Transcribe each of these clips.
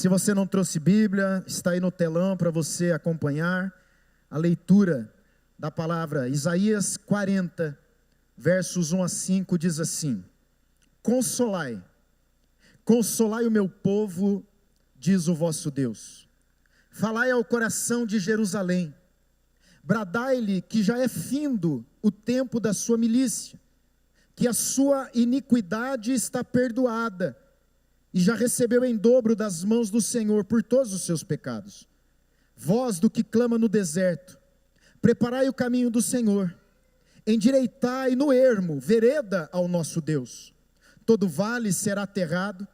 Se você não trouxe Bíblia, está aí no telão para você acompanhar a leitura da palavra. Isaías 40, versos 1 a 5 diz assim: Consolai, consolai o meu povo, diz o vosso Deus. Falai ao coração de Jerusalém, bradai-lhe que já é findo o tempo da sua milícia, que a sua iniquidade está perdoada, e já recebeu em dobro das mãos do Senhor por todos os seus pecados. Voz do que clama no deserto, preparai o caminho do Senhor, endireitai no ermo, vereda ao nosso Deus. Todo vale será aterrado,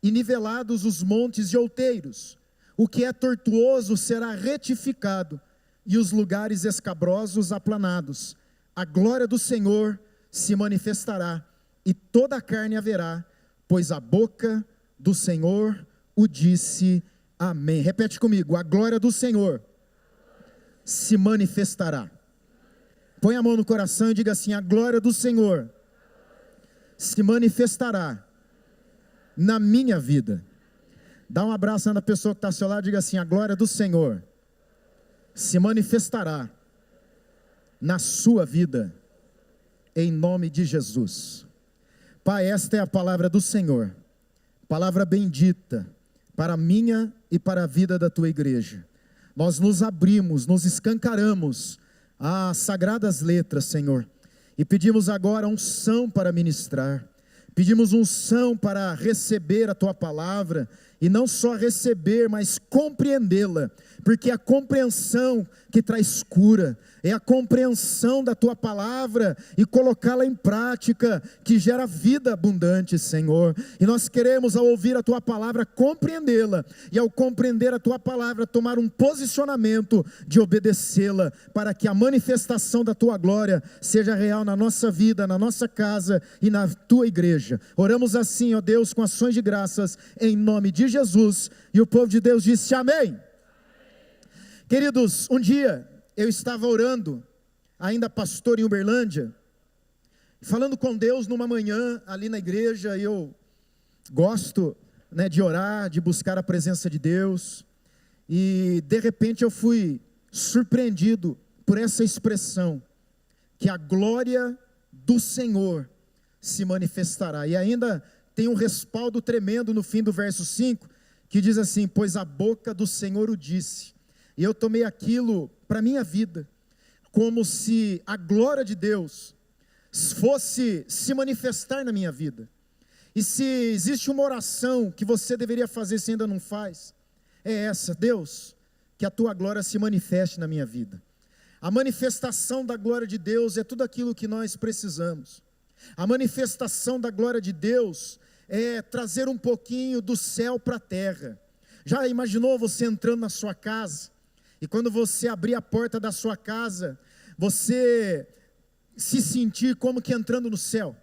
e nivelados os montes e outeiros. O que é tortuoso será retificado, e os lugares escabrosos aplanados. A glória do Senhor se manifestará, e toda a carne haverá, pois a boca do Senhor o disse. Amém. Repete comigo: a glória do Senhor se manifestará. Põe a mão no coração e diga assim: a glória do Senhor se manifestará na minha vida. Dá um abraço na pessoa que está ao seu lado e diga assim: a glória do Senhor se manifestará na sua vida, em nome de Jesus. Pai, esta é a palavra do Senhor, palavra bendita para a minha e para a vida da tua igreja. Nós nos abrimos, nos escancaramos às sagradas letras, Senhor, e pedimos agora unção para ministrar, pedimos unção para receber a tua palavra, e não só receber, mas compreendê-la, porque a compreensão que traz cura, é a compreensão da tua palavra e colocá-la em prática que gera vida abundante, Senhor. E nós queremos, ao ouvir a tua palavra, compreendê-la, e ao compreender a tua palavra, tomar um posicionamento de obedecê-la, para que a manifestação da tua glória seja real na nossa vida, na nossa casa e na tua igreja. Oramos assim, ó Deus, com ações de graças, em nome de Jesus, e o povo de Deus disse amém. Queridos, um dia eu estava orando, ainda pastor em Uberlândia, falando com Deus numa manhã ali na igreja. Eu gosto, de orar, de buscar a presença de Deus, e de repente eu fui surpreendido por essa expressão, que a glória do Senhor se manifestará. E ainda tem um respaldo tremendo no fim do verso 5, que diz assim: pois a boca do Senhor o disse. E eu tomei aquilo para a minha vida, como se a glória de Deus fosse se manifestar na minha vida. E se existe uma oração que você deveria fazer se ainda não faz, é essa: Deus, que a tua glória se manifeste na minha vida. A manifestação da glória de Deus é tudo aquilo que nós precisamos. A manifestação da glória de Deus é trazer um pouquinho do céu para a terra. Já imaginou você entrando na sua casa, e quando você abrir a porta da sua casa, você se sentir como que entrando no céu?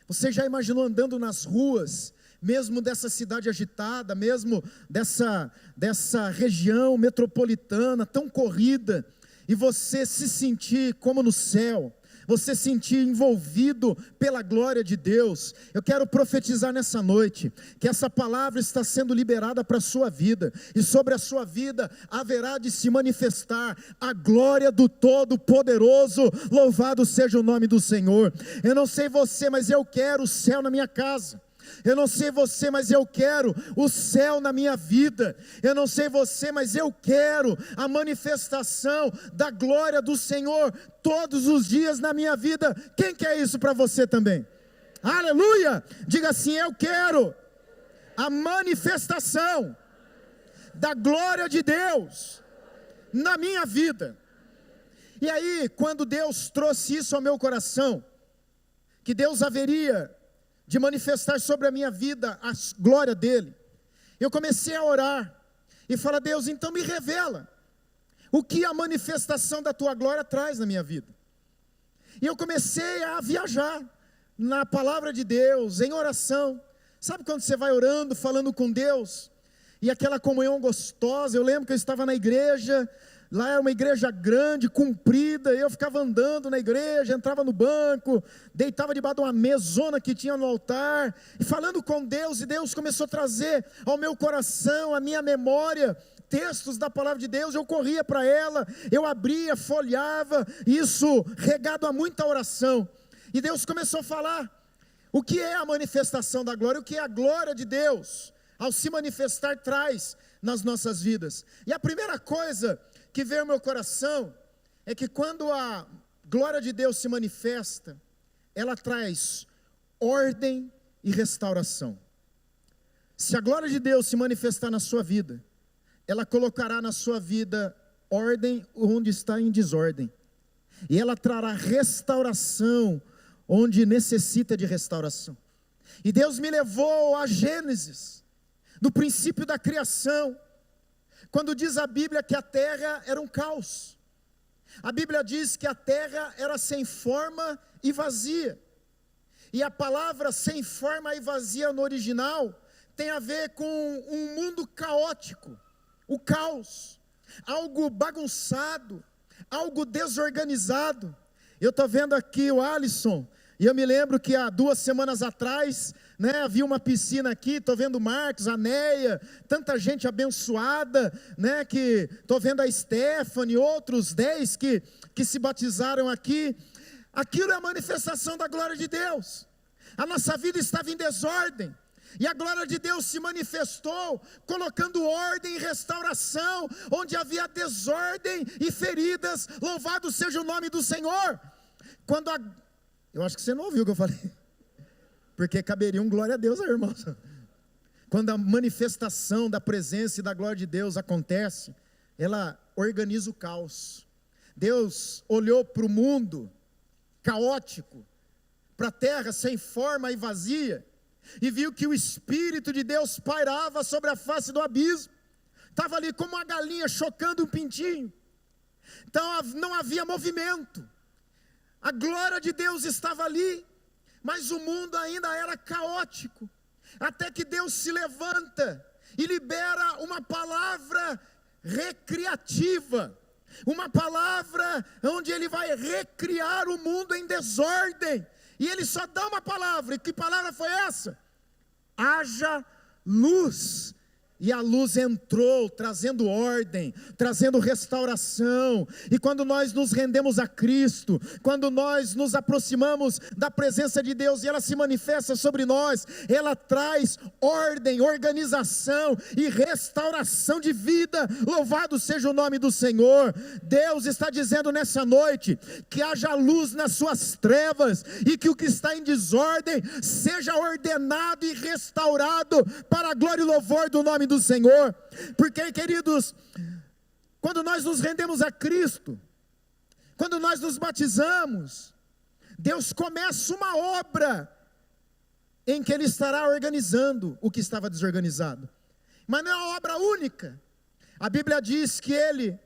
Você já imaginou andando nas ruas, mesmo dessa cidade agitada, mesmo dessa região metropolitana tão corrida, e você se sentir como no céu? Você sentir envolvido pela glória de Deus? Eu quero profetizar nessa noite, que essa palavra está sendo liberada para a sua vida, e sobre a sua vida haverá de se manifestar a glória do Todo-Poderoso. Louvado seja o nome do Senhor. Eu não sei você, mas eu quero o céu na minha casa. Eu não sei você, mas eu quero o céu na minha vida. Eu não sei você, mas eu quero a manifestação da glória do Senhor todos os dias na minha vida. Quem quer isso para você também? Aleluia! Diga assim: eu quero a manifestação da glória de Deus na minha vida. E aí, quando Deus trouxe isso ao meu coração, que Deus haveria de manifestar sobre a minha vida a glória dele, eu comecei a orar e falar: Deus, então me revela o que a manifestação da tua glória traz na minha vida. E eu comecei a viajar na palavra de Deus, em oração. Sabe quando você vai orando, falando com Deus, e aquela comunhão gostosa? Eu lembro que eu estava na igreja, Lá era uma igreja grande, comprida, eu ficava andando na igreja, entrava no banco, deitava debaixo de uma mesona que tinha no altar, e falando com Deus, e Deus começou a trazer ao meu coração, à minha memória, textos da palavra de Deus. Eu corria para ela, eu abria, folheava, isso regado a muita oração, e Deus começou a falar, o que é a manifestação da glória, o que é a glória de Deus, ao se manifestar traz nas nossas vidas. E a primeira coisa que veio ao meu coração, é que quando a glória de Deus se manifesta, ela traz ordem e restauração. Se a glória de Deus se manifestar na sua vida, ela colocará na sua vida ordem onde está em desordem, e ela trará restauração onde necessita de restauração. E Deus me levou a Gênesis, no princípio da criação, quando diz a Bíblia que a terra era um caos. A Bíblia diz que a terra era sem forma e vazia. E a palavra sem forma e vazia no original tem a ver com um mundo caótico, o caos, algo bagunçado, algo desorganizado. Eu estou vendo aqui o Alisson, e eu me lembro que há 2 semanas atrás, havia uma piscina aqui, estou vendo o Marcos, a Neia, tanta gente abençoada, que estou vendo a Stephanie, outros 10 que se batizaram aqui. Aquilo é a manifestação da glória de Deus. A nossa vida estava em desordem, e a glória de Deus se manifestou, colocando ordem e restauração, onde havia desordem e feridas. Louvado seja o nome do Senhor. Eu acho que você não ouviu o que eu falei, porque caberia um glória a Deus, irmãos. Quando a manifestação da presença e da glória de Deus acontece, ela organiza o caos. Deus olhou para o mundo caótico, para a terra sem forma e vazia, e viu que o Espírito de Deus pairava sobre a face do abismo, estava ali como uma galinha chocando um pintinho. Então não havia movimento, a glória de Deus estava ali, mas o mundo ainda era caótico, até que Deus se levanta e libera uma palavra recriativa, uma palavra onde Ele vai recriar o mundo em desordem, e Ele só dá uma palavra. E que palavra foi essa? Haja luz. E a luz entrou, trazendo ordem, trazendo restauração. E quando nós nos rendemos a Cristo, quando nós nos aproximamos da presença de Deus, e ela se manifesta sobre nós, ela traz ordem, organização e restauração de vida. Louvado seja o nome do Senhor. Deus está dizendo nessa noite, que haja luz nas suas trevas, e que o que está em desordem, seja ordenado e restaurado, para a glória e louvor do nome do Senhor. Porque, queridos, quando nós nos rendemos a Cristo, quando nós nos batizamos, Deus começa uma obra, em que Ele estará organizando o que estava desorganizado, mas não é uma obra única. A Bíblia diz que Ele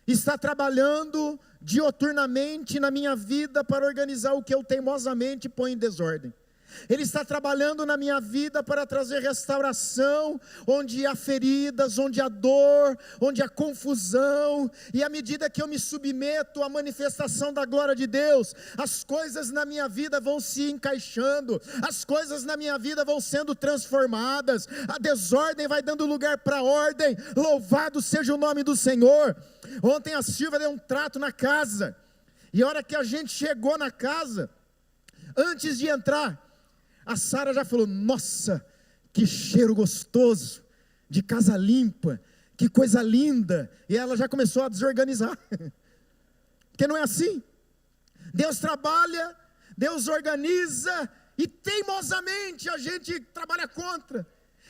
está trabalhando dioturnamente na minha vida, para organizar o que eu teimosamente ponho em desordem. Ele está trabalhando na minha vida para trazer restauração, onde há feridas, onde há dor, onde há confusão. E à medida que eu me submeto à manifestação da glória de Deus, as coisas na minha vida vão se encaixando, as coisas na minha vida vão sendo transformadas, a desordem vai dando lugar para a ordem. Louvado seja o nome do Senhor. Ontem a Silvia deu um trato na casa, e a hora que a gente chegou na casa, antes de entrar, a Sara já falou: nossa, que cheiro gostoso, de casa limpa, que coisa linda. E ela já começou a desorganizar, porque não é assim. Deus trabalha, Deus organiza, e teimosamente a gente trabalha contra.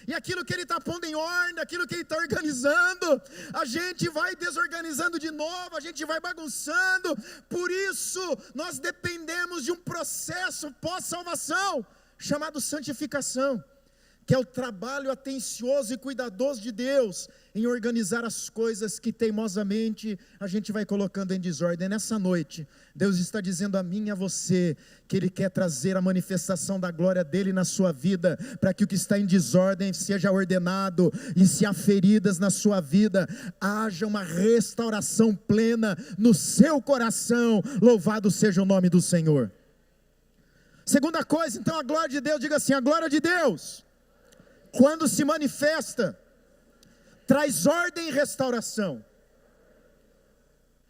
E aquilo que Ele está pondo em ordem, aquilo que Ele está organizando, a gente vai desorganizando de novo, a gente vai bagunçando. Por isso nós dependemos de um processo pós-salvação, chamado santificação, que é o trabalho atencioso e cuidadoso de Deus em organizar as coisas que teimosamente a gente vai colocando em desordem. Nessa noite, Deus está dizendo a mim e a você que Ele quer trazer a manifestação da glória dEle na sua vida, para que o que está em desordem seja ordenado, e se há feridas na sua vida, haja uma restauração plena no seu coração. Louvado seja o nome do Senhor. Segunda coisa, então, a glória de Deus, diga assim: a glória de Deus, quando se manifesta, traz ordem e restauração.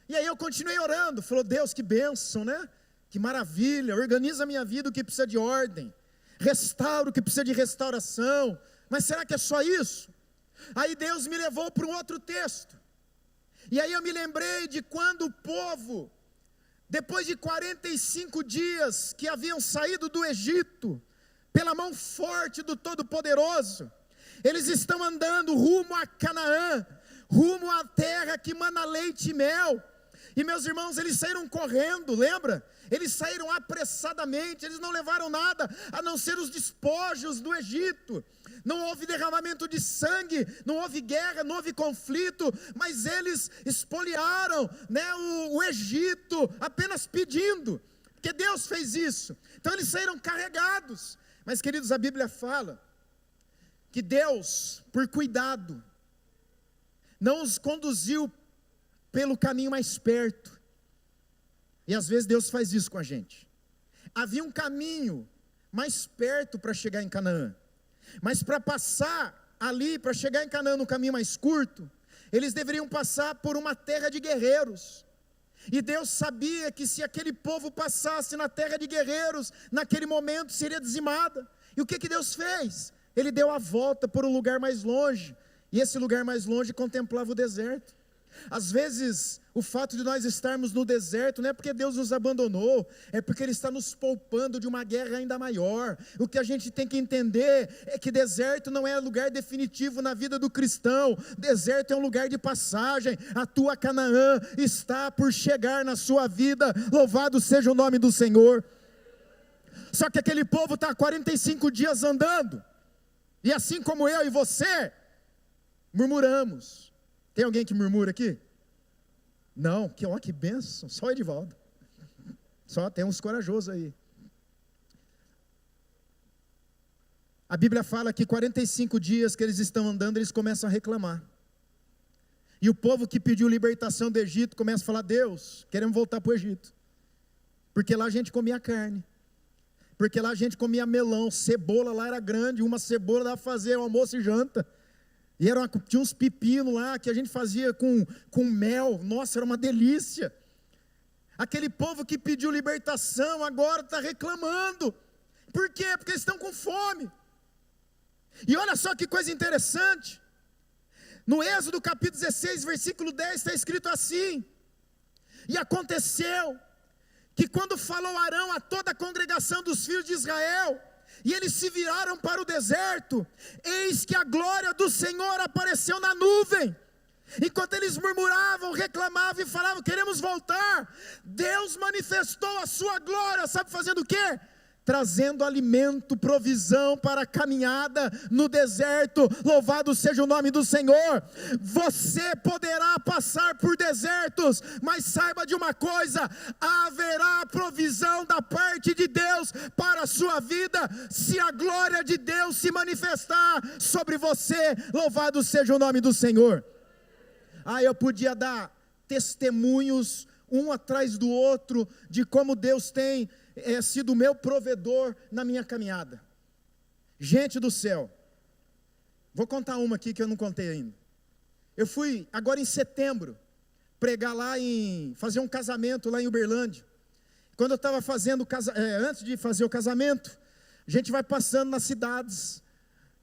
E aí eu continuei orando, falou: Deus, que bênção, né? Que maravilha, organiza a minha vida o que precisa de ordem, restaura o que precisa de restauração. Mas será que é só isso? Aí Deus me levou para um outro texto, e aí eu me lembrei de quando o povo, depois de 45 dias que haviam saído do Egito, pela mão forte do Todo-Poderoso, eles estão andando rumo a Canaã, rumo à terra que mana leite e mel. E meus irmãos, eles saíram correndo, lembra? Eles saíram apressadamente, eles não levaram nada a não ser os despojos do Egito. Não houve derramamento de sangue, não houve guerra, não houve conflito, mas eles espoliaram, né, o Egito, apenas pedindo, porque Deus fez isso. Então eles saíram carregados. Mas, queridos, a Bíblia fala que Deus, por cuidado, não os conduziu pelo caminho mais perto. E às vezes Deus faz isso com a gente. Havia um caminho mais perto para chegar em Canaã, mas para passar ali, para chegar em Canaã no caminho mais curto, eles deveriam passar por uma terra de guerreiros. E Deus sabia que se aquele povo passasse na terra de guerreiros, naquele momento seria dizimada. E o que Deus fez? Ele deu a volta por um lugar mais longe, e esse lugar mais longe contemplava o deserto. Às vezes, o fato de nós estarmos no deserto não é porque Deus nos abandonou, é porque Ele está nos poupando de uma guerra ainda maior. O que a gente tem que entender é que deserto não é lugar definitivo na vida do cristão. Deserto é um lugar de passagem. A tua Canaã está por chegar na sua vida. Louvado seja o nome do Senhor. Só que aquele povo está há 45 dias andando, e assim como eu e você, murmuramos. Tem alguém que murmura aqui? Não, que bênção, só o Edivaldo. Só tem uns corajosos aí. A Bíblia fala que 45 dias que eles estão andando, eles começam a reclamar. E o povo que pediu libertação do Egito começa a falar: Deus, queremos voltar para o Egito, porque lá a gente comia carne, porque lá a gente comia melão, cebola lá era grande, uma cebola dava para fazer almoço e janta. E tinha uns pepinos lá que a gente fazia com mel. Nossa, era uma delícia. Aquele povo que pediu libertação agora está reclamando. Por quê? Porque eles estão com fome. E olha só que coisa interessante. No Êxodo capítulo 16, versículo 10, está escrito assim: e aconteceu que quando falou Arão a toda a congregação dos filhos de Israel, e eles se viraram para o deserto, eis que a glória do Senhor apareceu na nuvem. Enquanto eles murmuravam, reclamavam e falavam: queremos voltar, Deus manifestou a sua glória, sabe fazendo o quê? Trazendo alimento, provisão para a caminhada no deserto. Louvado seja o nome do Senhor. Você poderá passar por desertos, mas saiba de uma coisa: haverá provisão da parte de Deus para a sua vida, se a glória de Deus se manifestar sobre você. Louvado seja o nome do Senhor. Eu podia dar testemunhos um atrás do outro de como Deus tem sido meu provedor na minha caminhada. Gente do céu, vou contar uma aqui que eu não contei ainda. Eu fui agora em setembro pregar fazer um casamento lá em Uberlândia. Quando eu estava fazendo antes de fazer o casamento, a gente vai passando nas cidades,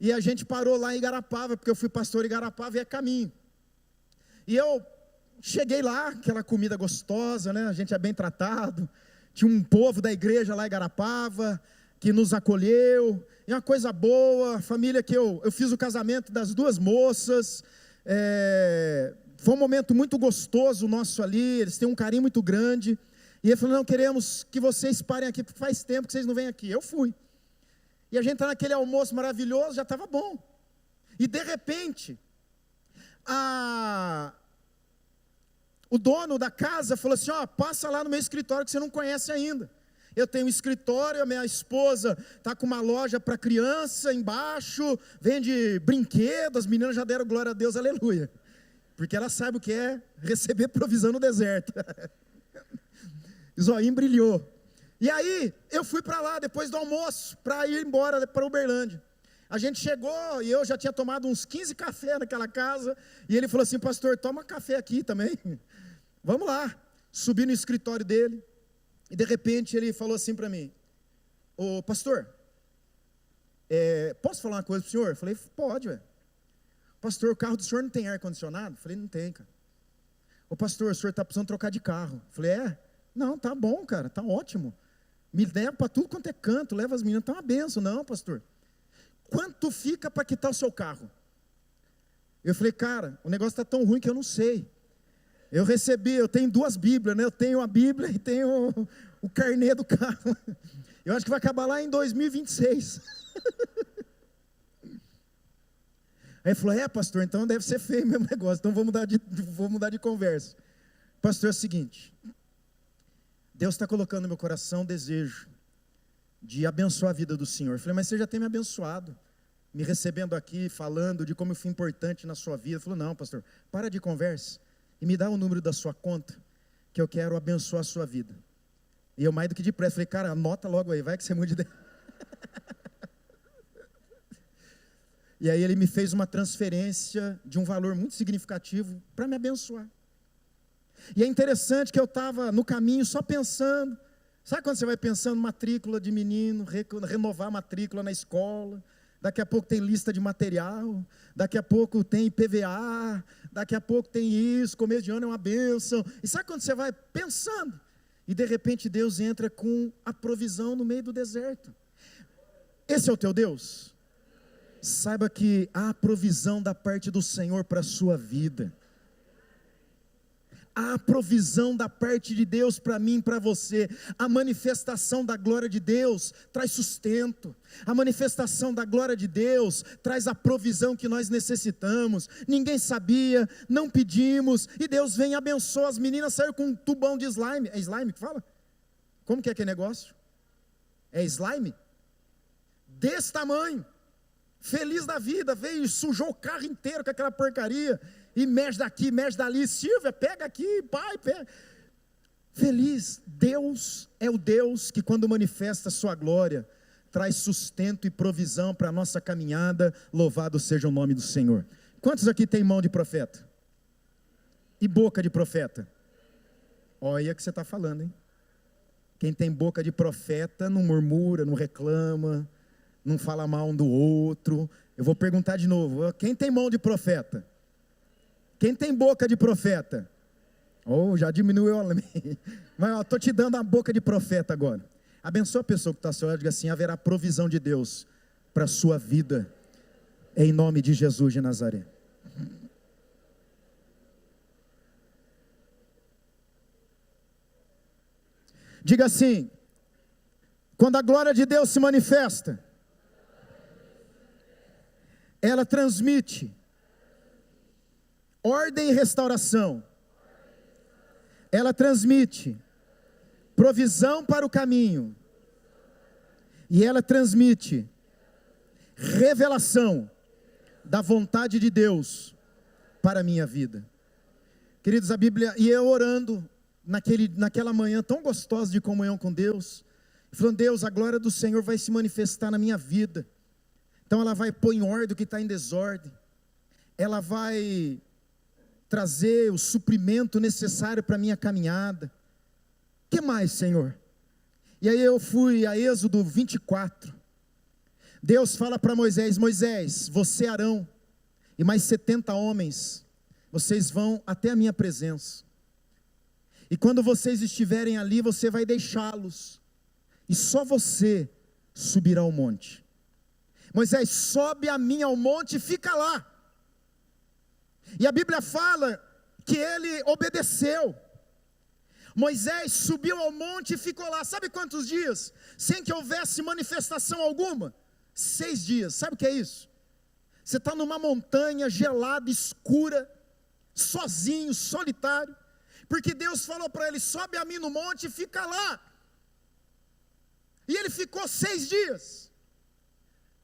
e a gente parou lá em Igarapava, porque eu fui pastor em Igarapava e é caminho. E eu cheguei lá, aquela comida gostosa, né? A gente é bem tratado. Tinha um povo da igreja lá em Igarapava que nos acolheu, e uma coisa boa. A família que eu fiz o casamento das duas moças, foi um momento muito gostoso nosso ali. Eles têm um carinho muito grande, e ele falou: não, queremos que vocês parem aqui, porque faz tempo que vocês não vêm aqui. Eu fui, E a gente está naquele almoço maravilhoso, já estava bom. E de repente, o dono da casa falou assim: ó, passa lá no meu escritório que você não conhece ainda. Eu tenho um escritório, a minha esposa está com uma loja para criança embaixo, vende brinquedos, as meninas já deram glória a Deus, aleluia. Porque ela sabe o que é receber provisão no deserto. O zoinho brilhou. E aí, eu fui para lá depois do almoço, para ir embora para Uberlândia. A gente chegou e eu já tinha tomado uns 15 cafés naquela casa. E ele falou assim: pastor, toma café aqui também. Vamos lá. Subi no escritório dele. E de repente ele falou assim para mim: ô pastor, posso falar uma coisa para o senhor? Eu falei: pode, velho. Pastor, o carro do senhor não tem ar-condicionado? Eu falei: não tem, cara. Ô pastor, o senhor está precisando trocar de carro? Eu falei: não, tá bom, cara, tá ótimo. Me leva para tudo quanto é canto, leva as meninas, tá uma benção. Não, pastor. Quanto fica para quitar o seu carro? Eu falei: cara, o negócio está tão ruim que eu não sei. Eu tenho 2 Bíblias, né? Eu tenho a Bíblia e tenho o carnê do carro. Eu acho que vai acabar lá em 2026. Aí ele falou: pastor, então deve ser feio mesmo negócio, então vou mudar de conversa. Pastor, é o seguinte, Deus está colocando no meu coração o desejo de abençoar a vida do senhor. Eu falei: mas você já tem me abençoado, me recebendo aqui, falando de como eu fui importante na sua vida. Ele falou: não, pastor, para de conversa e me dá o número da sua conta, que eu quero abençoar a sua vida. E eu, mais do que depressa, falei: cara, anota logo aí, vai que você mude de ideia. E aí ele me fez uma transferência de um valor muito significativo para me abençoar. E é interessante que eu estava no caminho só pensando. Sabe quando você vai pensando matrícula de menino, renovar matrícula na escola, daqui a pouco tem lista de material, daqui a pouco tem IPVA, daqui a pouco tem isso, começo de ano é uma bênção. E sabe quando você vai pensando? E de repente Deus entra com a provisão no meio do deserto. Esse é o teu Deus? Saiba que há provisão da parte do Senhor para a sua vida. Há provisão da parte de Deus para mim e para você. A manifestação da glória de Deus traz sustento. A manifestação da glória de Deus traz a provisão que nós necessitamos. Ninguém sabia, não pedimos, e Deus vem e abençoa. As meninas saíram com um tubão de slime. É slime que fala? Como que é aquele negócio? É slime? Desse tamanho. Feliz da vida, veio e sujou o carro inteiro com aquela porcaria. E mexe daqui, mexe dali. Silvia, pega aqui, pai, pega. Feliz. Deus é o Deus que, quando manifesta a sua glória, traz sustento e provisão para a nossa caminhada. Louvado seja o nome do Senhor. Quantos aqui tem mão de profeta? E boca de profeta? Olha o que você está falando, hein? Quem tem boca de profeta não murmura, não reclama, não fala mal um do outro. Eu vou perguntar de novo: quem tem mão de profeta? Quem tem boca de profeta? Já diminuiu. Mas estou te dando a boca de profeta agora. Abençoa a pessoa que está ao seu lado e diga assim: haverá provisão de Deus para a sua vida, em nome de Jesus de Nazaré. Diga assim: quando a glória de Deus se manifesta, ela transmite ordem e restauração. Ela transmite provisão para o caminho. E ela transmite revelação da vontade de Deus para a minha vida. Queridos, a Bíblia, e eu orando naquela manhã tão gostosa de comunhão com Deus, falando: Deus, a glória do Senhor vai se manifestar na minha vida. Então ela vai pôr em ordem o que está em desordem. Ela vai trazer o suprimento necessário para a minha caminhada. O que mais, Senhor? E aí eu fui a Êxodo 24. Deus fala para Moisés: Moisés, você, Arão, e mais 70 homens, vocês vão até a minha presença. E quando vocês estiverem ali, você vai deixá-los. E só você subirá ao monte. Moisés, sobe a mim ao monte e fica lá. E a Bíblia fala que ele obedeceu. Moisés subiu ao monte e ficou lá. Sabe quantos dias? Sem que houvesse manifestação alguma? 6 dias, sabe o que é isso? Você está numa montanha gelada, escura, sozinho, solitário, porque Deus falou para ele: sobe a mim no monte e fica lá. E ele ficou 6 dias.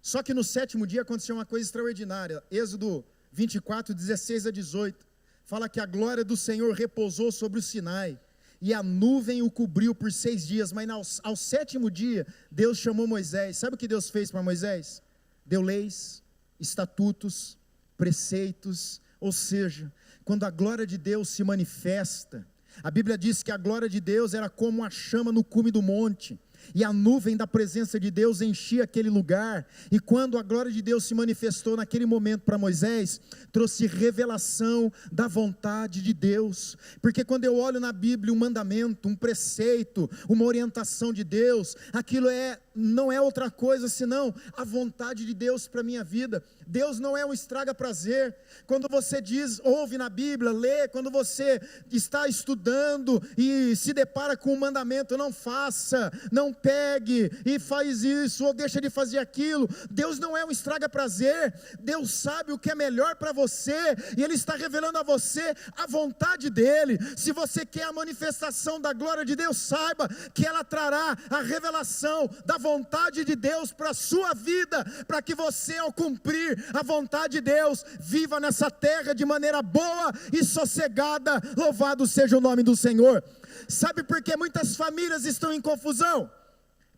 Só que no 7º dia aconteceu uma coisa extraordinária. Êxodo 24, 16 a 18, fala que a glória do Senhor repousou sobre o Sinai, e a nuvem o cobriu por 6 dias, mas ao 7º dia, Deus chamou Moisés. Sabe o que Deus fez para Moisés? Deu leis, estatutos, preceitos. Ou seja, quando a glória de Deus se manifesta, a Bíblia diz que a glória de Deus era como uma chama no cume do monte, e a nuvem da presença de Deus enchia aquele lugar, e quando a glória de Deus se manifestou naquele momento para Moisés, trouxe revelação da vontade de Deus, porque quando eu olho na Bíblia um mandamento, um preceito, uma orientação de Deus, aquilo não é outra coisa senão a vontade de Deus para a minha vida. Deus não é um estraga prazer. Quando você ouve na Bíblia, lê, quando você está estudando e se depara com um mandamento: não faça, não pegue e faz isso, ou deixa de fazer aquilo. Deus não é um estraga prazer. Deus sabe o que é melhor para você, e Ele está revelando a você a vontade dEle. Se você quer a manifestação da glória de Deus, saiba que ela trará a revelação da vontade de Deus para a sua vida, para que você, ao cumprir a vontade de Deus, viva nessa terra de maneira boa e sossegada. Louvado seja o nome do Senhor. Sabe por que muitas famílias estão em confusão?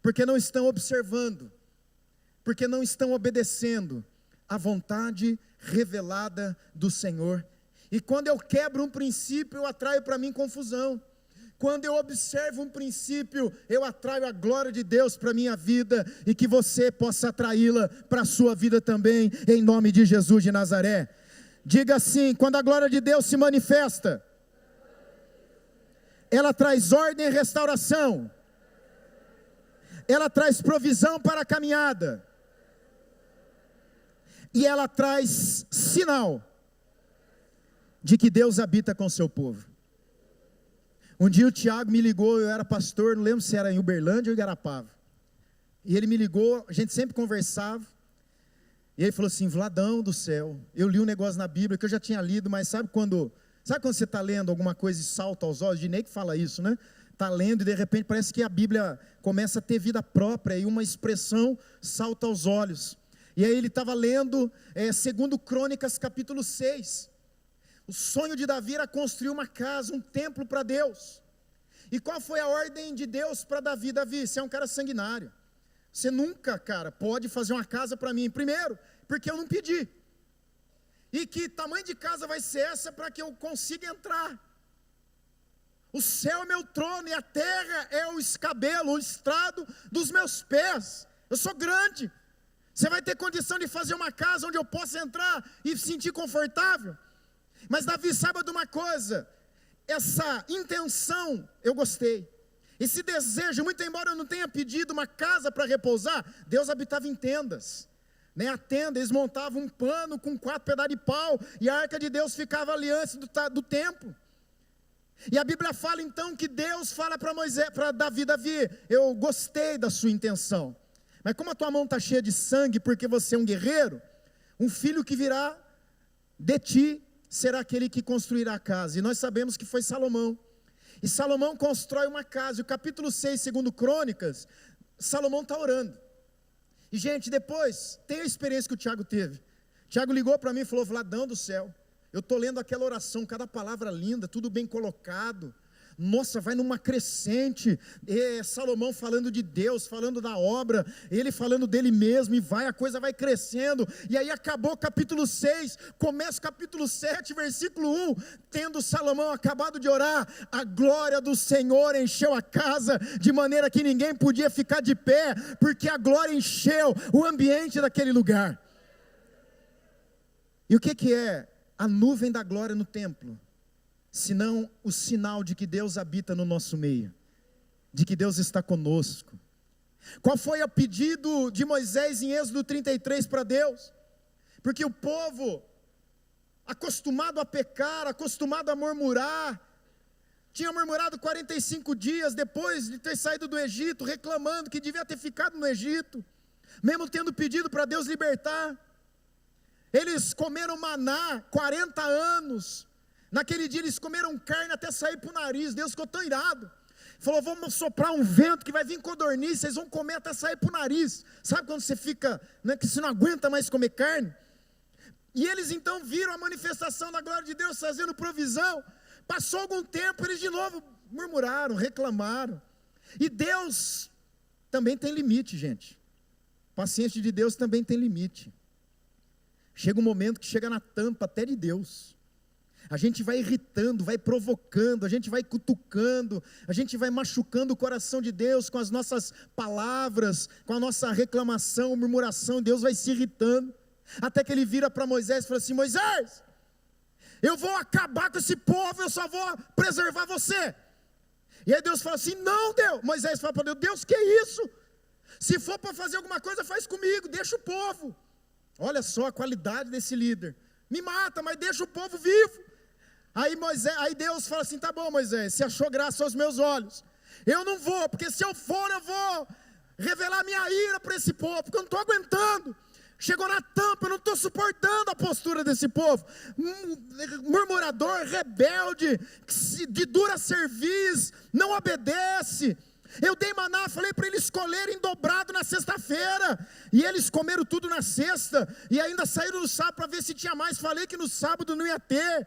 Porque não estão observando, porque não estão obedecendo a vontade revelada do Senhor. E quando eu quebro um princípio, eu atraio para mim confusão. Quando eu observo um princípio, eu atraio a glória de Deus para a minha vida, e que você possa atraí-la para a sua vida também, em nome de Jesus de Nazaré. Diga assim: quando a glória de Deus se manifesta, ela traz ordem e restauração, ela traz provisão para a caminhada, e ela traz sinal de que Deus habita com o seu povo. Um dia o Tiago me ligou, eu era pastor, não lembro se era em Uberlândia ou em Igarapava, e ele me ligou, a gente sempre conversava, e ele falou assim: Vladão do céu, eu li um negócio na Bíblia que eu já tinha lido, mas sabe quando você está lendo alguma coisa e salta aos olhos? Dinei que fala isso, né? Está lendo e de repente parece que a Bíblia começa a ter vida própria, e uma expressão salta aos olhos. E aí ele estava lendo 2 Crônicas capítulo 6, o sonho de Davi era construir uma casa, um templo para Deus. E qual foi a ordem de Deus para Davi? Davi, você é um cara sanguinário, você nunca, cara, pode fazer uma casa para mim. Primeiro, porque eu não pedi. E que tamanho de casa vai ser essa para que eu consiga entrar? O céu é meu trono e a terra é o escabelo, o estrado dos meus pés. Eu sou grande. Você vai ter condição de fazer uma casa onde eu possa entrar e sentir confortável? Mas Davi, saiba de uma coisa, essa intenção eu gostei, esse desejo, muito embora eu não tenha pedido uma casa para repousar, Deus habitava em tendas, né? A tenda, eles montavam um pano com 4 pedaços de pau, e a arca de Deus ficava ali antes do templo. E a Bíblia fala então que Deus fala para Moisés, para Davi: Davi, eu gostei da sua intenção, mas como a tua mão está cheia de sangue, porque você é um guerreiro, um filho que virá de ti será aquele que construirá a casa. E nós sabemos que foi Salomão. E Salomão constrói uma casa. E o capítulo 6, 2 Crônicas, Salomão está orando. E gente, depois, tem a experiência que o Tiago teve. Tiago ligou para mim e falou: Vladão do céu, eu estou lendo aquela oração, cada palavra linda, tudo bem colocado. Nossa, vai numa crescente, Salomão falando de Deus, falando da obra, ele falando dele mesmo, e a coisa vai crescendo. E aí acabou o capítulo 6, começa o capítulo 7, versículo 1, tendo Salomão acabado de orar, a glória do Senhor encheu a casa, de maneira que ninguém podia ficar de pé, porque a glória encheu o ambiente daquele lugar. E o que é a nuvem da glória no templo? Senão o sinal de que Deus habita no nosso meio, de que Deus está conosco. Qual foi o pedido de Moisés em Êxodo 33 para Deus? Porque o povo, acostumado a pecar, acostumado a murmurar, tinha murmurado 45 dias depois de ter saído do Egito, reclamando que devia ter ficado no Egito. mesmo tendo pedido para Deus libertar. Eles comeram maná 40 anos, naquele dia eles comeram carne até sair para o nariz. Deus ficou tão irado, falou: vamos soprar um vento que vai vir codorniz, vocês vão comer até sair para o nariz. Sabe quando você fica, né, que você não aguenta mais comer carne? E eles então viram a manifestação da glória de Deus trazendo provisão. Passou algum tempo, eles de novo murmuraram, reclamaram. E Deus também tem limite, gente. Paciência de Deus também tem limite. Chega um momento que chega na tampa até de Deus. A gente vai irritando, vai provocando, a gente vai cutucando, a gente vai machucando o coração de Deus com as nossas palavras, com a nossa reclamação, murmuração. Deus vai se irritando, até que ele vira para Moisés e fala assim: Moisés, eu vou acabar com esse povo, eu só vou preservar você. E aí Deus fala assim: não, Deus. Moisés fala para Deus: Deus, que é isso? Se for para fazer alguma coisa, faz comigo, deixa o povo. Olha só a qualidade desse líder. Me mata, mas deixa o povo vivo. Aí Deus fala assim: tá bom, Moisés, se achou graça aos meus olhos, eu não vou, porque se eu for, eu vou revelar minha ira para esse povo, porque eu não estou aguentando. Chegou na tampa, eu não estou suportando a postura desse povo, murmurador, rebelde, de dura cerviz, não obedece. Eu dei maná, falei para eles escolherem dobrado na sexta-feira, e eles comeram tudo na sexta, e ainda saíram no sábado para ver se tinha mais. Falei que no sábado não ia ter.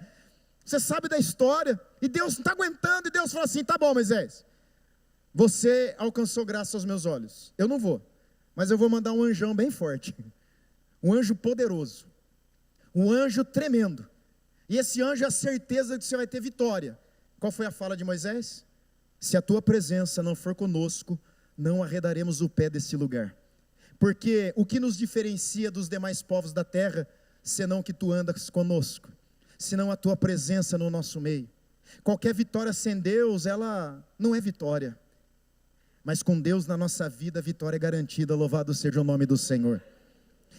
Você sabe da história. E Deus não está aguentando, e Deus falou assim: tá bom, Moisés, você alcançou graça aos meus olhos, eu não vou, mas eu vou mandar um anjão bem forte, um anjo poderoso, um anjo tremendo, e esse anjo é a certeza de que você vai ter vitória. Qual foi a fala de Moisés? Se a tua presença não for conosco, não arredaremos o pé desse lugar. Porque o que nos diferencia dos demais povos da terra, senão que tu andas conosco, senão a tua presença no nosso meio. Qualquer vitória sem Deus, ela não é vitória. Mas com Deus na nossa vida, a vitória é garantida. Louvado seja o nome do Senhor.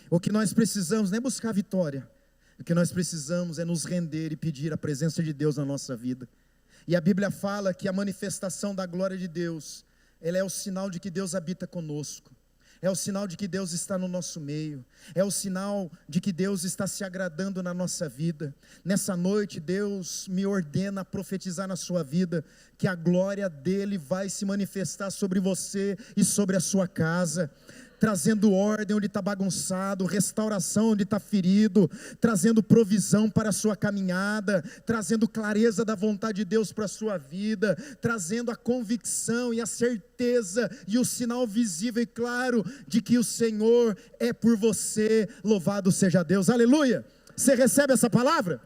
O que nós precisamos não é buscar vitória. O que nós precisamos é nos render e pedir a presença de Deus na nossa vida. E a Bíblia fala que a manifestação da glória de Deus, ela é o sinal de que Deus habita conosco. É o sinal de que Deus está no nosso meio. É o sinal de que Deus está se agradando na nossa vida. Nessa noite, Deus me ordena a profetizar na sua vida que a glória dEle vai se manifestar sobre você e sobre a sua casa, trazendo ordem onde está bagunçado, restauração onde está ferido, trazendo provisão para a sua caminhada, trazendo clareza da vontade de Deus para a sua vida, trazendo a convicção e a certeza e o sinal visível e claro de que o Senhor é por você. Louvado seja Deus, aleluia. Você recebe essa palavra?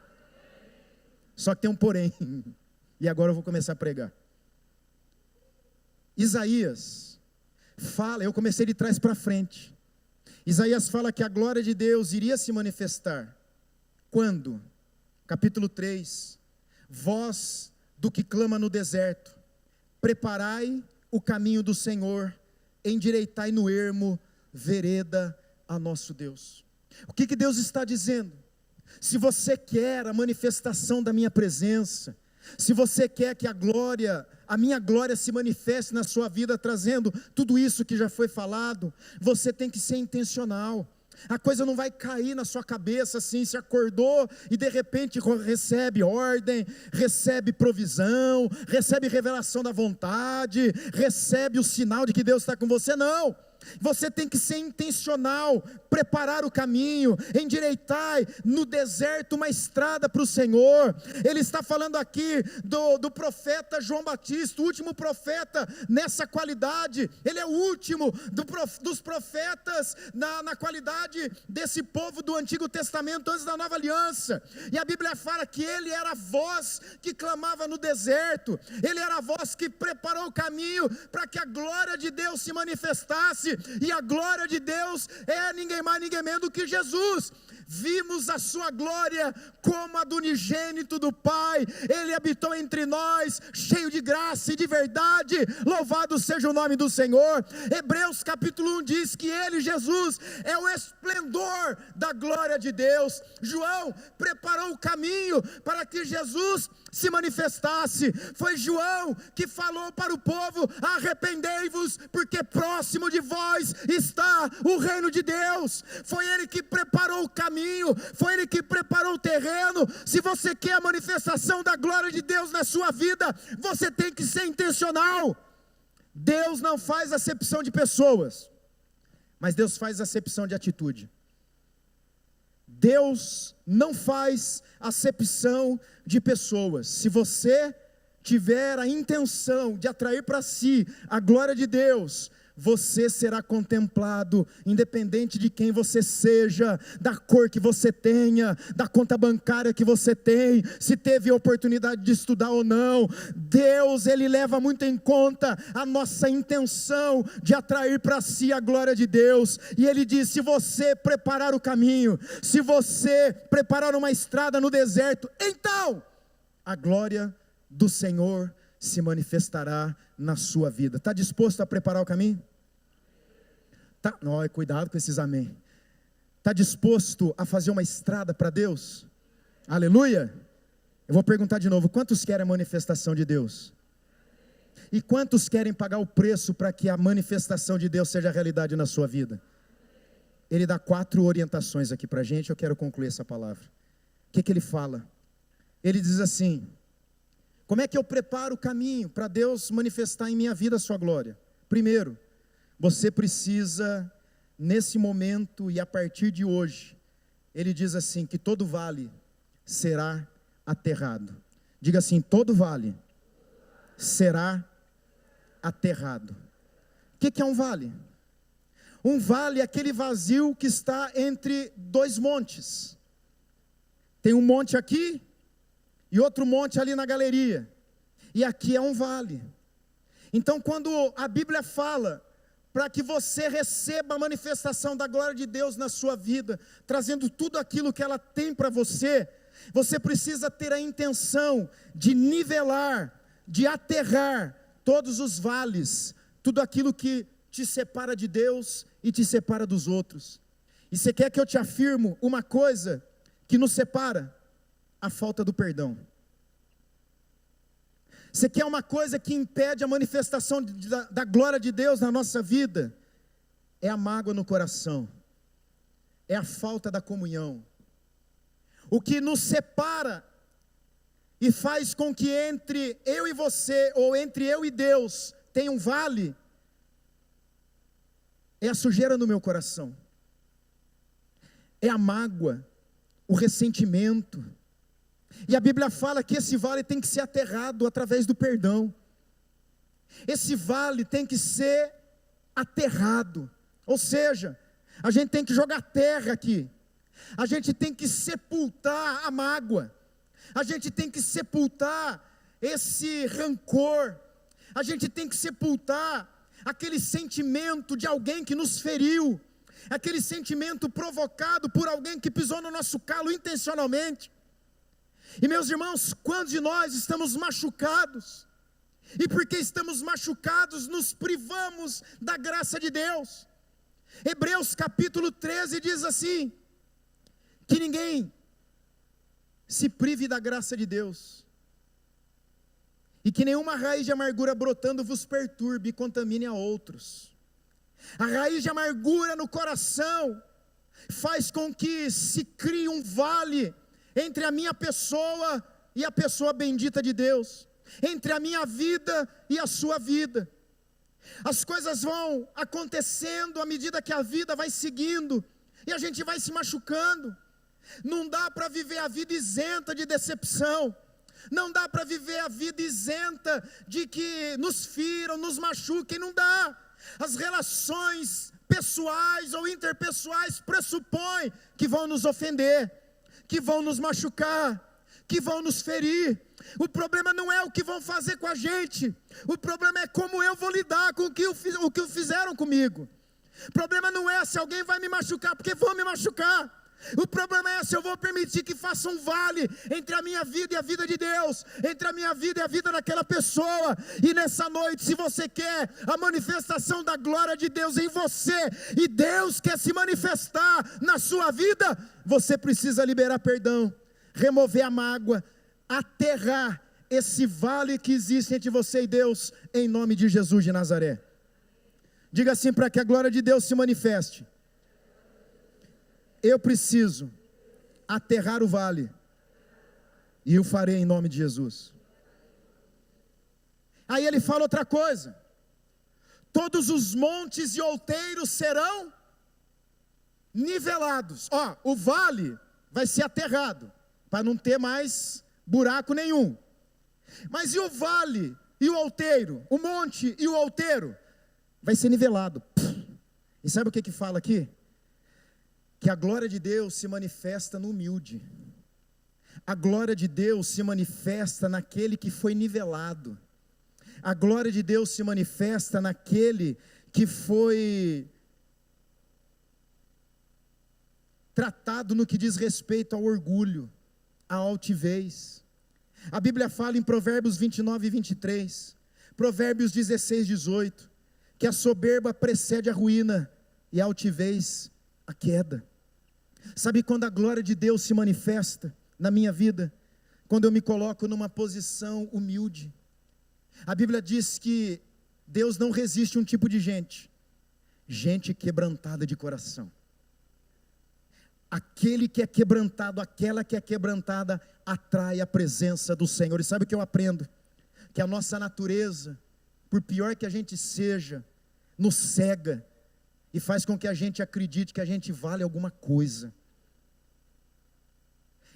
Só que tem um porém, e agora eu vou começar a pregar. Isaías fala, eu comecei de trás para frente. Isaías fala que a glória de Deus iria se manifestar. Quando? Capítulo 3. Voz do que clama no deserto, preparai o caminho do Senhor, endireitai no ermo vereda a nosso Deus. O que Deus está dizendo? Se você quer a manifestação da minha presença, se você quer que a minha glória se manifeste na sua vida, trazendo tudo isso que já foi falado, você tem que ser intencional. A coisa não vai cair na sua cabeça assim, se acordou e de repente recebe ordem, recebe provisão, recebe revelação da vontade, recebe o sinal de que Deus está com você. Não, você tem que ser intencional, preparar o caminho, endireitar no deserto uma estrada para o Senhor. Ele está falando aqui do profeta João Batista, o último profeta nessa qualidade. Ele é o último dos profetas na qualidade desse povo do Antigo Testamento, antes da Nova Aliança. E a Bíblia fala que ele era a voz que clamava no deserto, ele era a voz que preparou o caminho para que a glória de Deus se manifestasse. E a glória de Deus é ninguém mais, ninguém menos do que Jesus. Vimos a sua glória como a do unigênito do Pai. Ele habitou entre nós, cheio de graça e de verdade. Louvado seja o nome do Senhor. Hebreus capítulo 1 diz que ele, Jesus, é o esplendor da glória de Deus. João preparou o caminho para que Jesus se manifestasse. Foi João que falou para o povo: arrependei-vos, porque próximo de vós vós está o reino de Deus. Foi Ele que preparou o caminho, foi Ele que preparou o terreno. Se você quer a manifestação da glória de Deus na sua vida, você tem que ser intencional. Deus não faz acepção de pessoas, mas Deus faz acepção de atitude. Deus não faz acepção de pessoas. Se você tiver a intenção de atrair para si a glória de Deus, você será contemplado, independente de quem você seja, da cor que você tenha, da conta bancária que você tem, se teve oportunidade de estudar ou não. Deus, Ele leva muito em conta a nossa intenção de atrair para si a glória de Deus. E Ele diz: se você preparar o caminho, se você preparar uma estrada no deserto, então a glória do Senhor se manifestará na sua vida. Está disposto a preparar o caminho? Tá, não, cuidado com esses amém. Está disposto a fazer uma estrada para Deus? Aleluia. Eu vou perguntar de novo: quantos querem a manifestação de Deus? E quantos querem pagar o preço para que a manifestação de Deus seja realidade na sua vida? Ele dá 4 orientações aqui para a gente. Eu quero concluir essa palavra. O que ele fala? Ele diz assim: como é que eu preparo o caminho para Deus manifestar em minha vida a sua glória? Primeiro, você precisa, nesse momento e a partir de hoje, ele diz assim, que todo vale será aterrado. Diga assim: todo vale será aterrado. O que é um vale? Um vale é aquele vazio que está entre 2 montes. Tem um monte aqui e outro monte ali na galeria, e aqui é um vale. Então, quando a Bíblia fala para que você receba a manifestação da glória de Deus na sua vida, trazendo tudo aquilo que ela tem para você, você precisa ter a intenção de nivelar, de aterrar todos os vales, tudo aquilo que te separa de Deus e te separa dos outros. E você quer que eu te afirmo uma coisa que nos separa? A falta do perdão. Você quer uma coisa que impede a manifestação da glória de Deus na nossa vida? É a mágoa no coração, é a falta da comunhão. O que nos separa e faz com que entre eu e você, ou entre eu e Deus, tenha um vale, é a sujeira no meu coração, é a mágoa, o ressentimento. E a Bíblia fala que esse vale tem que ser aterrado através do perdão. Esse vale tem que ser aterrado. Ou seja, a gente tem que jogar terra aqui. A gente tem que sepultar a mágoa. A gente tem que sepultar esse rancor. A gente tem que sepultar aquele sentimento de alguém que nos feriu. Aquele sentimento provocado por alguém que pisou no nosso calo intencionalmente. E meus irmãos, quantos de nós estamos machucados? E porque estamos machucados, nos privamos da graça de Deus. Hebreus capítulo 13 diz assim, que ninguém se prive da graça de Deus, e que nenhuma raiz de amargura brotando vos perturbe e contamine a outros. A raiz de amargura no coração faz com que se crie um vale entre a minha pessoa e a pessoa bendita de Deus, entre a minha vida e a sua vida. As coisas vão acontecendo à medida que a vida vai seguindo, e a gente vai se machucando. Não dá para viver a vida isenta de decepção, não dá para viver a vida isenta de que nos firam, nos machuquem, não dá. As relações pessoais ou interpessoais pressupõem que vão nos ofender, que vão nos machucar, que vão nos ferir. O problema não é o que vão fazer com a gente, o problema é como eu vou lidar com o que fizeram comigo. O problema não é se alguém vai me machucar, porque vão me machucar. O problema é se eu vou permitir que faça um vale entre a minha vida e a vida de Deus, entre a minha vida e a vida daquela pessoa. E nessa noite, se você quer a manifestação da glória de Deus em você, e Deus quer se manifestar na sua vida, você precisa liberar perdão, remover a mágoa, aterrar esse vale que existe entre você e Deus, em nome de Jesus de Nazaré. Diga assim: para que a glória de Deus se manifeste, eu preciso aterrar o vale, e eu farei em nome de Jesus. Aí ele fala outra coisa: todos os montes e outeiros serão nivelados. Ó, o vale vai ser aterrado, para não ter mais buraco nenhum. Mas e o vale e o outeiro, o monte e o outeiro, vai ser nivelado. E sabe o que fala aqui? Que a glória de Deus se manifesta no humilde. A glória de Deus se manifesta naquele que foi nivelado. A glória de Deus se manifesta naquele que foi tratado no que diz respeito ao orgulho, à altivez. A Bíblia fala em Provérbios 29 e 23, Provérbios 16, 18, que a soberba precede a ruína e a altivez a queda. Sabe quando a glória de Deus se manifesta na minha vida? Quando eu me coloco numa posição humilde. A Bíblia diz que Deus não resiste a um tipo de gente quebrantada de coração. Aquele que é quebrantado, aquela que é quebrantada, atrai a presença do Senhor. E sabe o que eu aprendo? Que a nossa natureza, por pior que a gente seja, nos cega e faz com que a gente acredite que a gente vale alguma coisa.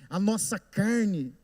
A nossa carne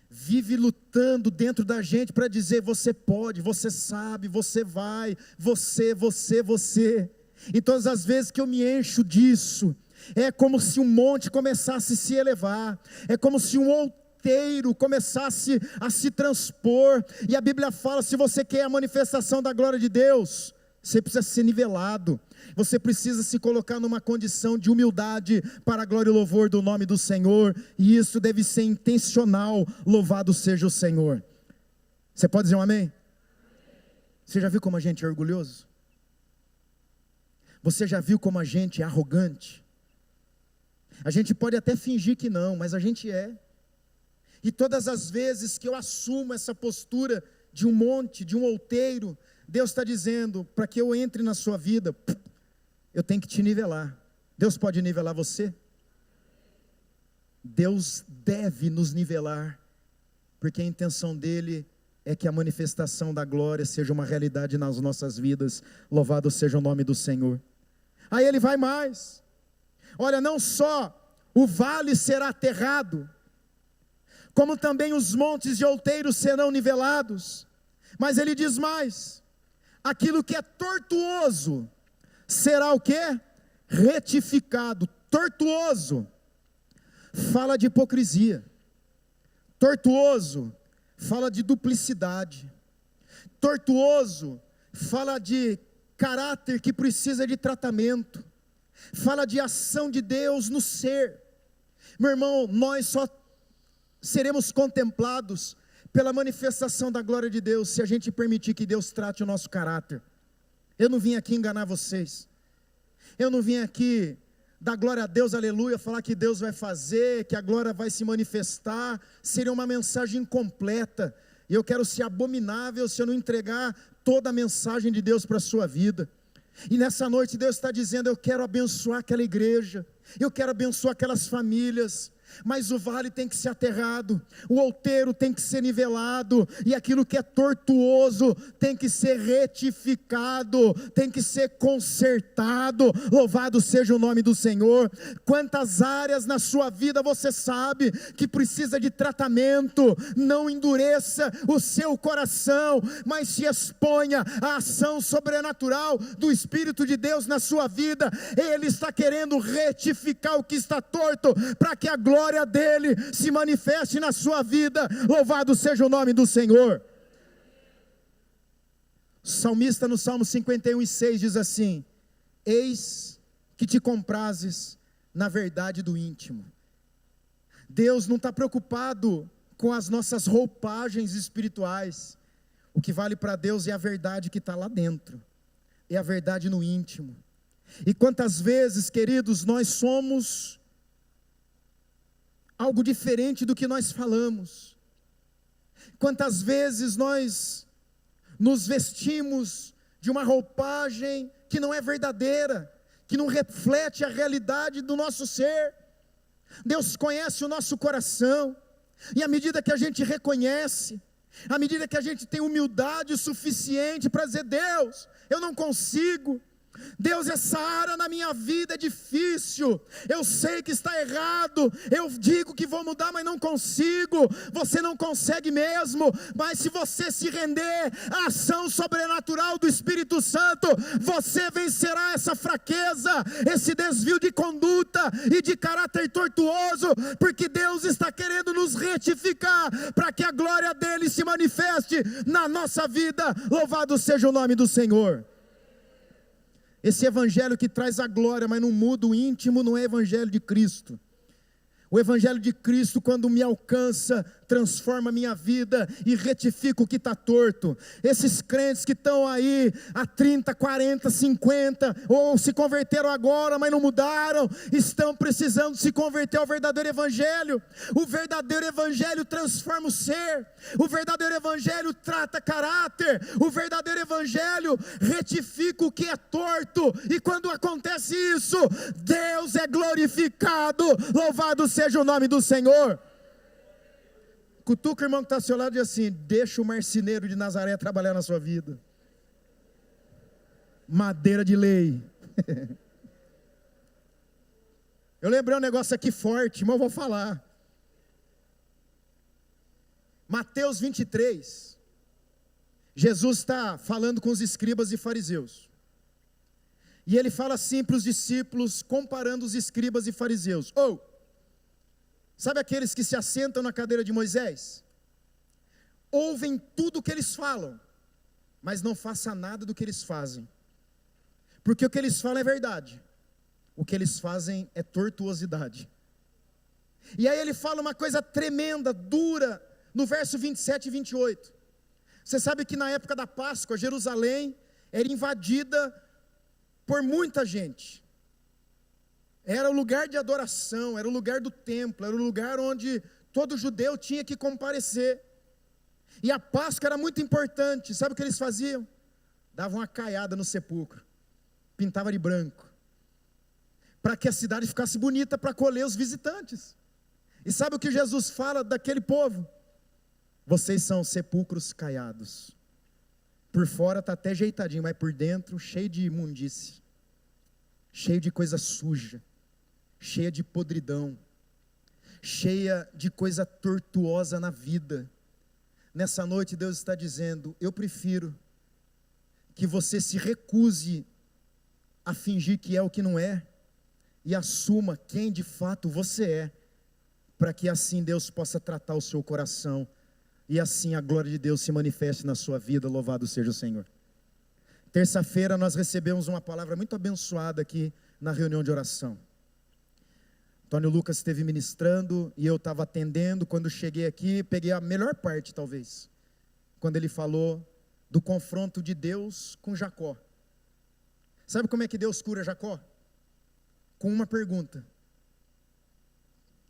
vive lutando dentro da gente para dizer: você pode, você sabe, você vai, você. E todas as vezes que eu me encho disso, é como se um monte começasse a se elevar, é como se um outeiro começasse a se transpor. E a Bíblia fala: se você quer a manifestação da glória de Deus, você precisa ser nivelado, você precisa se colocar numa condição de humildade para a glória e louvor do nome do Senhor, e isso deve ser intencional. Louvado seja o Senhor. Você pode dizer um amém? Você já viu como a gente é orgulhoso? Você já viu como a gente é arrogante? A gente pode até fingir que não, mas a gente é. E todas as vezes que eu assumo essa postura de um monte, de um outeiro, Deus está dizendo: para que eu entre na sua vida, eu tenho que te nivelar. Deus pode nivelar você? Deus deve nos nivelar, porque a intenção dele é que a manifestação da glória seja uma realidade nas nossas vidas. Louvado seja o nome do Senhor. Aí ele vai mais: olha, não só o vale será aterrado, como também os montes e outeiros serão nivelados. Mas ele diz mais: aquilo que é tortuoso será o quê? Retificado. Tortuoso fala de hipocrisia. Tortuoso fala de duplicidade. Tortuoso fala de caráter que precisa de tratamento. Fala de ação de Deus no ser. Meu irmão, nós só seremos contemplados pela manifestação da glória de Deus se a gente permitir que Deus trate o nosso caráter. Eu não vim aqui enganar vocês. Eu não vim aqui dar glória a Deus, aleluia, falar que Deus vai fazer, que a glória vai se manifestar. Seria uma mensagem incompleta. E eu quero ser abominável se eu não entregar toda a mensagem de Deus para a sua vida. E nessa noite Deus está dizendo: eu quero abençoar aquela igreja, eu quero abençoar aquelas famílias. Mas o vale tem que ser aterrado, o outeiro tem que ser nivelado, e aquilo que é tortuoso tem que ser retificado, tem que ser consertado. Louvado seja o nome do Senhor. Quantas áreas na sua vida você sabe que precisa de tratamento? Não endureça o seu coração, mas se exponha à ação sobrenatural do Espírito de Deus na sua vida. Ele está querendo retificar o que está torto, para que a glória dele se manifeste na sua vida. Louvado seja o nome do Senhor. O salmista no Salmo 51:6 diz assim: eis que te comprases na verdade do íntimo. Deus não está preocupado com as nossas roupagens espirituais. O que vale para Deus é a verdade que está lá dentro, é a verdade no íntimo. E quantas vezes, queridos, nós somos algo diferente do que nós falamos. Quantas vezes nós nos vestimos de uma roupagem que não é verdadeira, que não reflete a realidade do nosso ser. Deus conhece o nosso coração, e à medida que a gente reconhece, à medida que a gente tem humildade suficiente para dizer: Deus, eu não consigo, Deus, essa área na minha vida é difícil, eu sei que está errado, eu digo que vou mudar, mas não consigo. Você não consegue mesmo, mas se você se render à ação sobrenatural do Espírito Santo, você vencerá essa fraqueza, esse desvio de conduta e de caráter tortuoso, porque Deus está querendo nos retificar, para que a glória dele se manifeste na nossa vida. Louvado seja o nome do Senhor. Esse evangelho que traz a glória, mas não muda o íntimo, não é evangelho de Cristo. O evangelho de Cristo, quando me alcança, transforma a minha vida e retifica o que está torto. Esses crentes que estão aí há 30, 40, 50, ou se converteram agora, mas não mudaram, estão precisando se converter ao verdadeiro evangelho. O verdadeiro evangelho transforma o ser, o verdadeiro evangelho trata caráter, o verdadeiro evangelho retifica o que é torto, e quando acontece isso, Deus é glorificado. Louvado seja o nome do Senhor. Cutuca o irmão que está ao seu lado e diz assim: deixa o marceneiro de Nazaré trabalhar na sua vida. Madeira de lei. Eu lembrei um negócio aqui forte, mas eu vou falar. Mateus 23. Jesus está falando com os escribas e fariseus. E ele fala assim para os discípulos, comparando os escribas e fariseus. Sabe aqueles que se assentam na cadeira de Moisés? Ouvem tudo o que eles falam, mas não façam nada do que eles fazem. Porque o que eles falam é verdade, o que eles fazem é tortuosidade. E aí ele fala uma coisa tremenda, dura, no verso 27 e 28. Você sabe que na época da Páscoa, Jerusalém era invadida por muita gente. Era o lugar de adoração, era o lugar do templo, era o lugar onde todo judeu tinha que comparecer. E a Páscoa era muito importante. Sabe o que eles faziam? Davam uma caiada no sepulcro, pintava de branco, para que a cidade ficasse bonita para acolher os visitantes. E sabe o que Jesus fala daquele povo? Vocês são sepulcros caiados. Por fora está até ajeitadinho, mas por dentro cheio de imundície, cheio de coisa suja, cheia de podridão, cheia de coisa tortuosa na vida. Nessa noite Deus está dizendo: eu prefiro que você se recuse a fingir que é o que não é, e assuma quem de fato você é, para que assim Deus possa tratar o seu coração, e assim a glória de Deus se manifeste na sua vida. Louvado seja o Senhor. Terça-feira nós recebemos uma palavra muito abençoada aqui na reunião de oração. Antônio Lucas esteve ministrando e eu estava atendendo. Quando cheguei aqui, peguei a melhor parte talvez, quando ele falou do confronto de Deus com Jacó. Sabe como é que Deus cura Jacó? Com uma pergunta: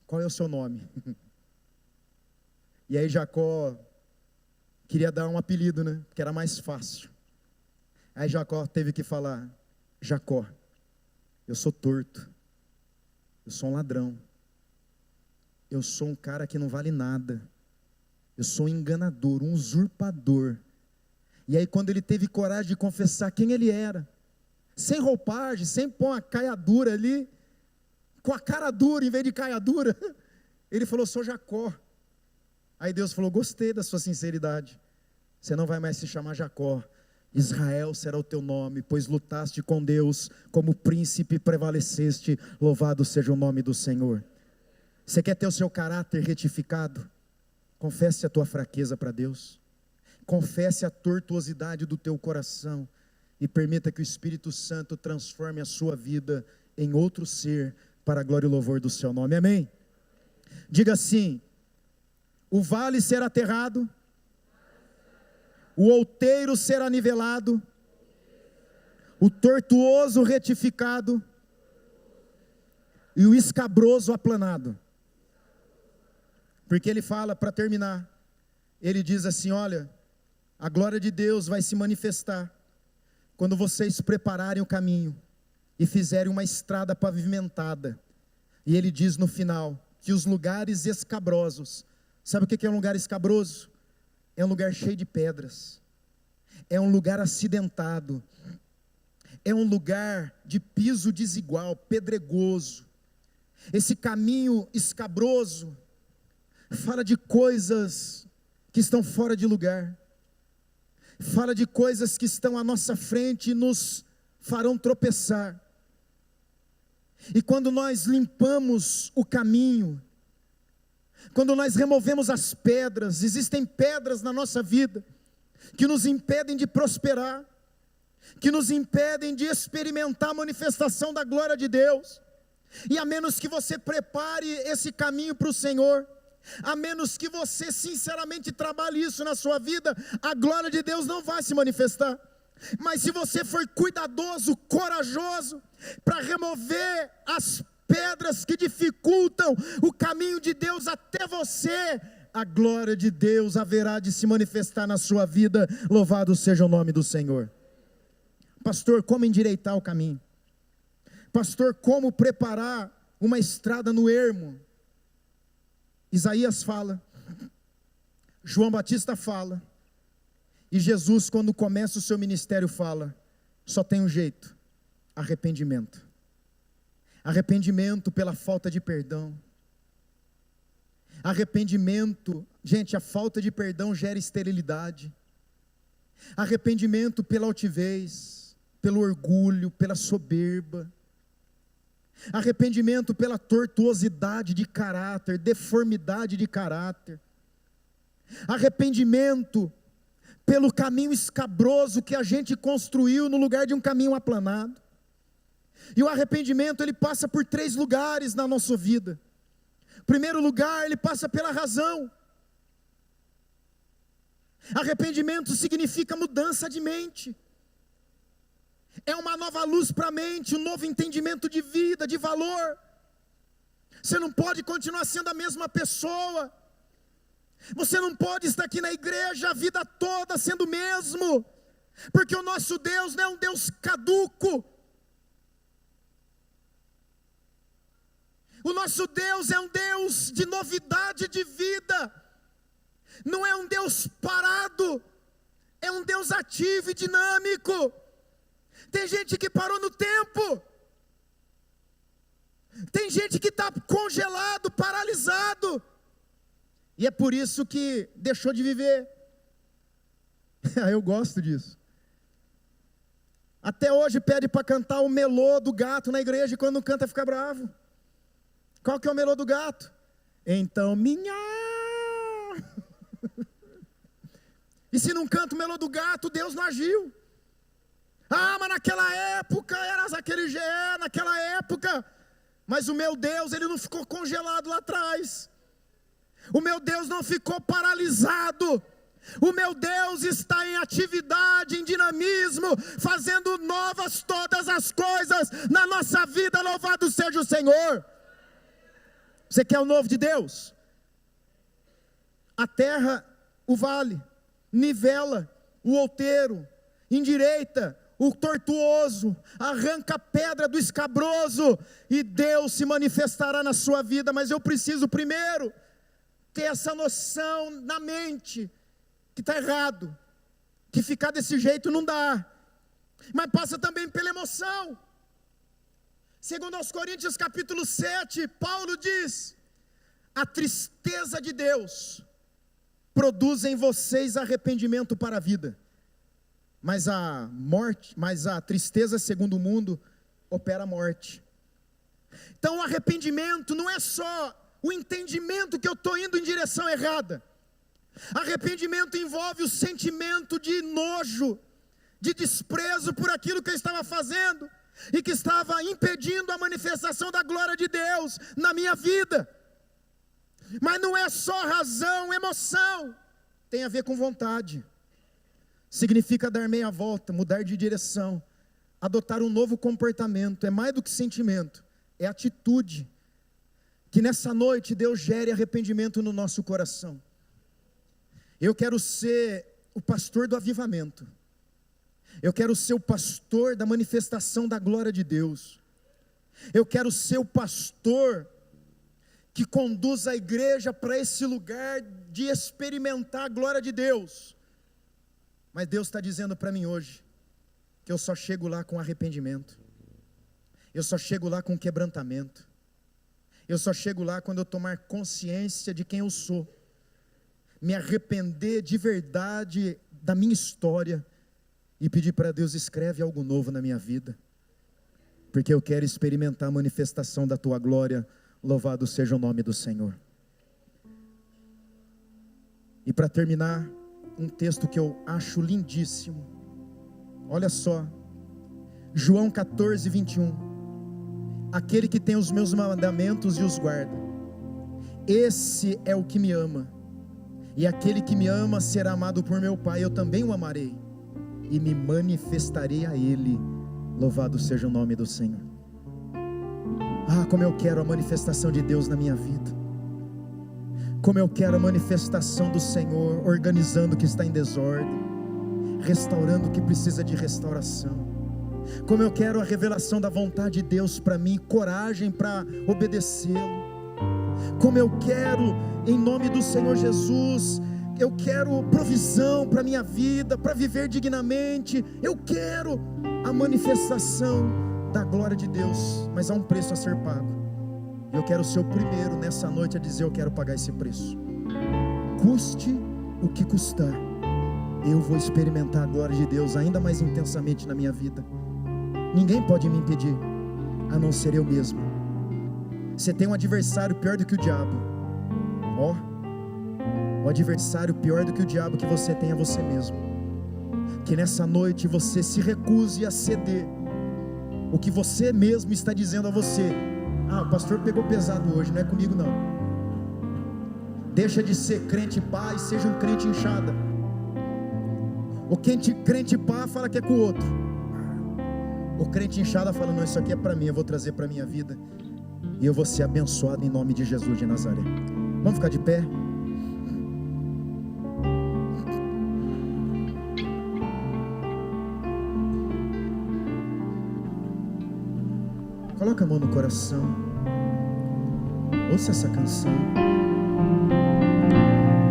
qual é o seu nome? E aí Jacó queria dar um apelido, né? Porque era mais fácil. Aí Jacó teve que falar: Jacó, eu sou torto, eu sou um ladrão, eu sou um cara que não vale nada, eu sou um enganador, um usurpador. E aí quando ele teve coragem de confessar quem ele era, sem roupagem, sem pôr uma caiadura ali, com a cara dura em vez de caiadura, ele falou: sou Jacó. Aí Deus falou: gostei da sua sinceridade, você não vai mais se chamar Jacó, Israel será o teu nome, pois lutaste com Deus, como príncipe prevaleceste. Louvado seja o nome do Senhor. Você quer ter o seu caráter retificado? Confesse a tua fraqueza para Deus, confesse a tortuosidade do teu coração, e permita que o Espírito Santo transforme a sua vida em outro ser, para a glória e louvor do seu nome. Amém? Diga assim: o vale será aterrado, o outeiro será nivelado, o tortuoso retificado e o escabroso aplanado. Porque ele fala, para terminar, ele diz assim: olha, a glória de Deus vai se manifestar quando vocês prepararem o caminho e fizerem uma estrada pavimentada, e ele diz no final, que os lugares escabrosos, sabe o que é um lugar escabroso? É um lugar cheio de pedras, é um lugar acidentado, é um lugar de piso desigual, pedregoso. Esse caminho escabroso fala de coisas que estão fora de lugar, fala de coisas que estão à nossa frente e nos farão tropeçar. E quando nós limpamos o caminho, quando nós removemos as pedras, existem pedras na nossa vida que nos impedem de prosperar, que nos impedem de experimentar a manifestação da glória de Deus. E a menos que você prepare esse caminho para o Senhor, a menos que você sinceramente trabalhe isso na sua vida, a glória de Deus não vai se manifestar. Mas se você for cuidadoso, corajoso, para remover as pedras que dificultam o caminho de Deus até você, a glória de Deus haverá de se manifestar na sua vida. Louvado seja o nome do Senhor. Pastor, como endireitar o caminho? Pastor, como preparar uma estrada no ermo? Isaías fala, João Batista fala, e Jesus, quando começa o seu ministério, fala, só tem um jeito: arrependimento. Arrependimento pela falta de perdão. Arrependimento, gente, a falta de perdão gera esterilidade. Arrependimento pela altivez, pelo orgulho, pela soberba. Arrependimento pela tortuosidade de caráter, deformidade de caráter. Arrependimento pelo caminho escabroso que a gente construiu no lugar de um caminho aplanado. E o arrependimento, ele passa por 3 lugares na nossa vida. Primeiro lugar, ele passa pela razão. Arrependimento significa mudança de mente. É uma nova luz para a mente, um novo entendimento de vida, de valor. Você não pode continuar sendo a mesma pessoa. Você não pode estar aqui na igreja a vida toda sendo o mesmo, porque o nosso Deus não é um Deus caduco. O nosso Deus é um Deus de novidade de vida. Não é um Deus parado, é um Deus ativo e dinâmico. Tem gente que parou no tempo. Tem gente que está congelado, paralisado. E é por isso que deixou de viver. Eu gosto disso. Até hoje pede para cantar o melô do gato na igreja, e quando não canta fica bravo. Qual que é o melô do gato? Então minha. E se não canta o melô do gato, Deus não agiu. Ah, mas naquela época era aquele jeito, naquela época. Mas o meu Deus, ele não ficou congelado lá atrás. O meu Deus não ficou paralisado. O meu Deus está em atividade, em dinamismo, fazendo novas todas as coisas na nossa vida. Louvado seja o Senhor. Você quer o novo de Deus? A terra, o vale, nivela o outeiro, endireita o tortuoso, arranca a pedra do escabroso, e Deus se manifestará na sua vida. Mas eu preciso primeiro ter essa noção na mente, que está errado, que ficar desse jeito não dá. Mas passa também pela emoção. Segundo aos Coríntios capítulo 7, Paulo diz: a tristeza de Deus produz em vocês arrependimento para a vida, mas a tristeza segundo o mundo opera a morte. Então o arrependimento não é só o entendimento que eu estou indo em direção errada. Arrependimento envolve o sentimento de nojo, de desprezo por aquilo que eu estava fazendo, e que estava impedindo a manifestação da glória de Deus na minha vida. Mas não é só razão, emoção, tem a ver com vontade. Significa dar meia volta, mudar de direção, adotar um novo comportamento. É mais do que sentimento, é atitude. Que nessa noite Deus gere arrependimento no nosso coração. Eu quero ser o pastor do avivamento. Eu quero ser o pastor da manifestação da glória de Deus. Eu quero ser o pastor que conduz a igreja para esse lugar de experimentar a glória de Deus. Mas Deus está dizendo para mim hoje, que eu só chego lá com arrependimento. Eu só chego lá com quebrantamento. Eu só chego lá quando eu tomar consciência de quem eu sou. Me arrepender de verdade da minha história. E pedir para Deus, escreve algo novo na minha vida. Porque eu quero experimentar a manifestação da tua glória. Louvado seja o nome do Senhor. E para terminar, um texto que eu acho lindíssimo. Olha só, João 14, 21. Aquele que tem os meus mandamentos e os guarda, esse é o que me ama. E aquele que me ama será amado por meu Pai, eu também o amarei. E me manifestarei a Ele. Louvado seja o nome do Senhor. Ah, como eu quero a manifestação de Deus na minha vida. Como eu quero a manifestação do Senhor, organizando o que está em desordem, restaurando o que precisa de restauração. Como eu quero a revelação da vontade de Deus para mim, coragem para obedecê-lo. Como eu quero, em nome do Senhor Jesus, eu quero provisão para a minha vida, para viver dignamente. Eu quero a manifestação da glória de Deus, mas há um preço a ser pago. Eu quero ser o primeiro nessa noite a dizer: eu quero pagar esse preço. Custe o que custar, eu vou experimentar a glória de Deus ainda mais intensamente na minha vida. Ninguém pode me impedir, a não ser eu mesmo. Você tem um adversário pior do que o diabo. O adversário pior do que o diabo que você tem é você mesmo. Que nessa noite você se recuse a ceder o que você mesmo está dizendo a você. O pastor pegou pesado hoje, não é comigo não. Deixa de ser crente pá e seja um crente inchada. O crente pá fala que é com o outro. O crente inchada fala: não, isso aqui é para mim, eu vou trazer para a minha vida. E eu vou ser abençoado em nome de Jesus de Nazaré. Vamos ficar de pé? Coloca a mão no coração. Ouça essa canção.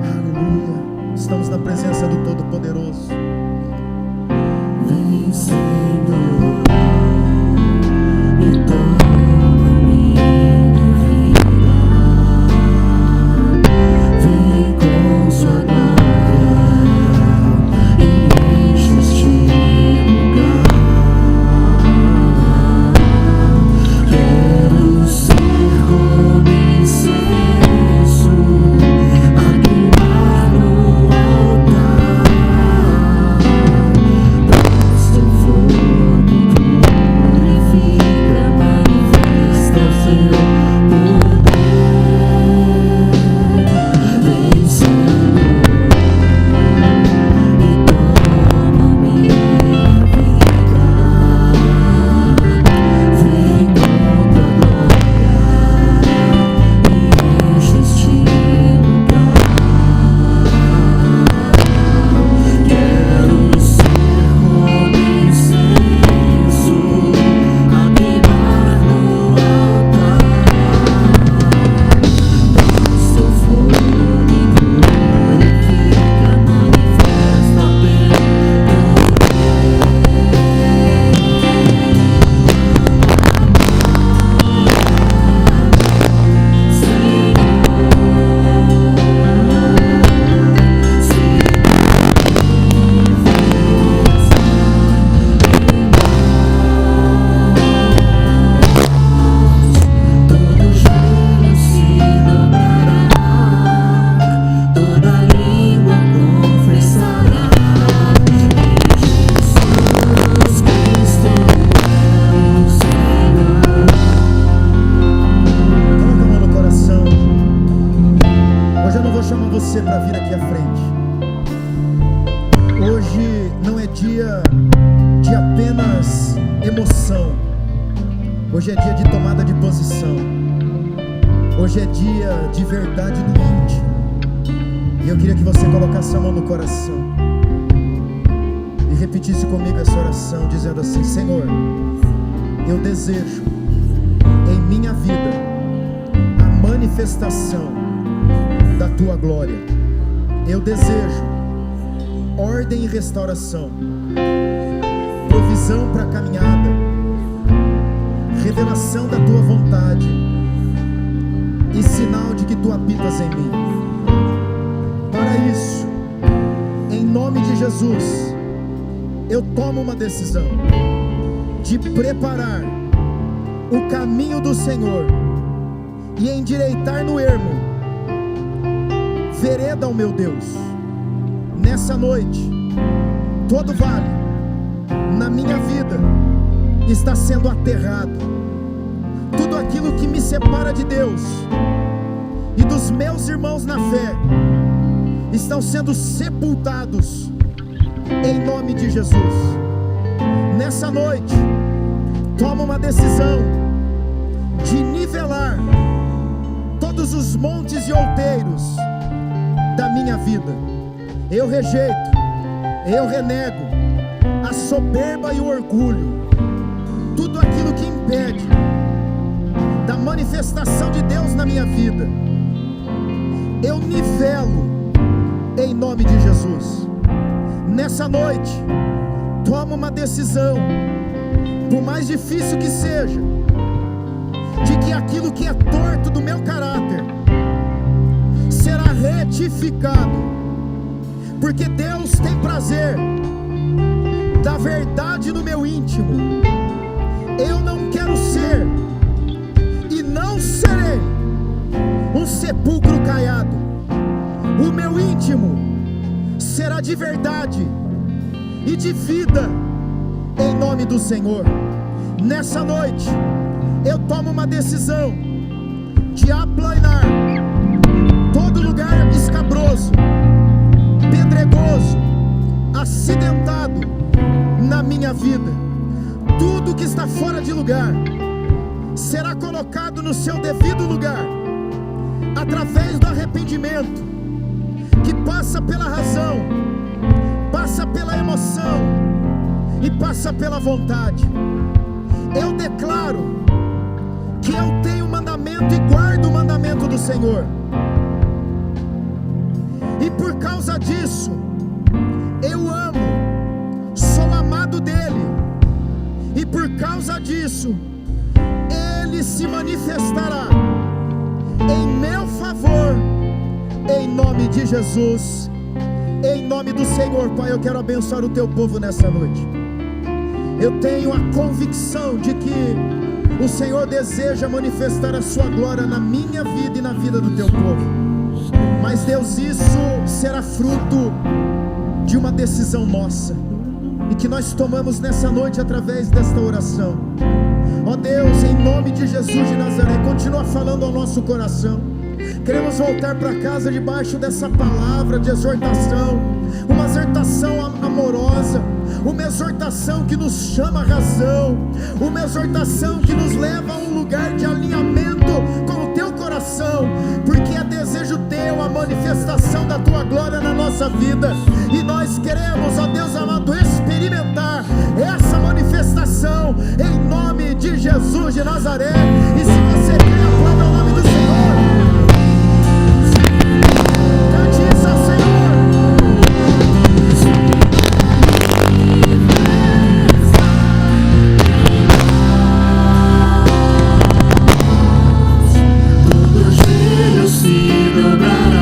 Aleluia. Estamos na presença do Todo-Poderoso. Vem, Senhor, e toma minha vida. Vem com sua glória e enche este lugar. Quero ser como incenso a queimar no altar. Traz teu fogo, purifica, manifesta o seu poder. Vem, Senhor, e toma minha vida. Vem com tua glória e enche este lugar. Quero ser como incenso a queimar no altar. Traz teu fogo e purifica, manifesta o teu todo joelho se dobrará, toda língua confessará que Jesus Cristo é o Senhor. Coloca a mão no coração. Hoje eu não vou chamar você para vir aqui à frente. Hoje não é dia de apenas emoção. Hoje é dia de tomada de posição. Hoje é dia de verdade no íntimo. E eu queria que você colocasse a mão no coração e repetisse comigo essa oração, dizendo assim: Senhor, eu desejo em minha vida a manifestação da tua glória. Eu desejo ordem e restauração, provisão para a caminhada, revelação da tua vontade e sinal de que tu habitas em mim. Para isso, em nome de Jesus, eu tomo uma decisão de preparar o caminho do Senhor e endireitar no ermo vereda ao meu Deus. Nessa noite, todo vale na minha vida está sendo aterrado. Tudo aquilo que me separa de Deus e dos meus irmãos na fé estão sendo sepultados em nome de Jesus. Nessa noite, toma uma decisão de nivelar todos os montes e outeiros da minha vida. Eu rejeito, eu renego a soberba e o orgulho, tudo aquilo que impede da manifestação de Deus na minha vida. Eu nivelo em nome de Jesus. Nessa noite, toma uma decisão, por mais difícil que seja, de que aquilo que é torto do meu caráter será retificado, porque Deus tem prazer da verdade no meu íntimo. Eu não quero ser e não serei um sepulcro caiado. O meu íntimo será de verdade e de vida em nome do Senhor. Nessa noite, eu tomo uma decisão de aplanar todo lugar escabroso, pedregoso, acidentado na minha vida. Tudo que está fora de lugar será colocado no seu devido lugar, através do arrependimento, que passa pela razão, passa pela emoção e passa pela vontade. Eu declaro que eu tenho mandamento e guardo o mandamento do Senhor, e por causa disso eu amo, sou amado dele, e por causa disso ele se manifestará em meu favor, em nome de Jesus, em nome do Senhor. Pai, eu quero abençoar o teu povo nessa noite. Eu tenho a convicção de que o Senhor deseja manifestar a sua glória na minha vida e na vida do teu povo. Mas Deus, isso será fruto de uma decisão nossa, e que nós tomamos nessa noite através desta oração. Ó Deus, em nome de Jesus de Nazaré, continua falando ao nosso coração. Queremos voltar para casa debaixo dessa palavra de exortação, uma exortação amorosa, uma exortação que nos chama a razão, uma exortação que nos leva a um lugar de alinhamento com o teu coração, porque é desejo teu a manifestação da tua glória na nossa vida, e nós queremos, ó Deus amado, experimentar essa manifestação em nome de Jesus de Nazaré.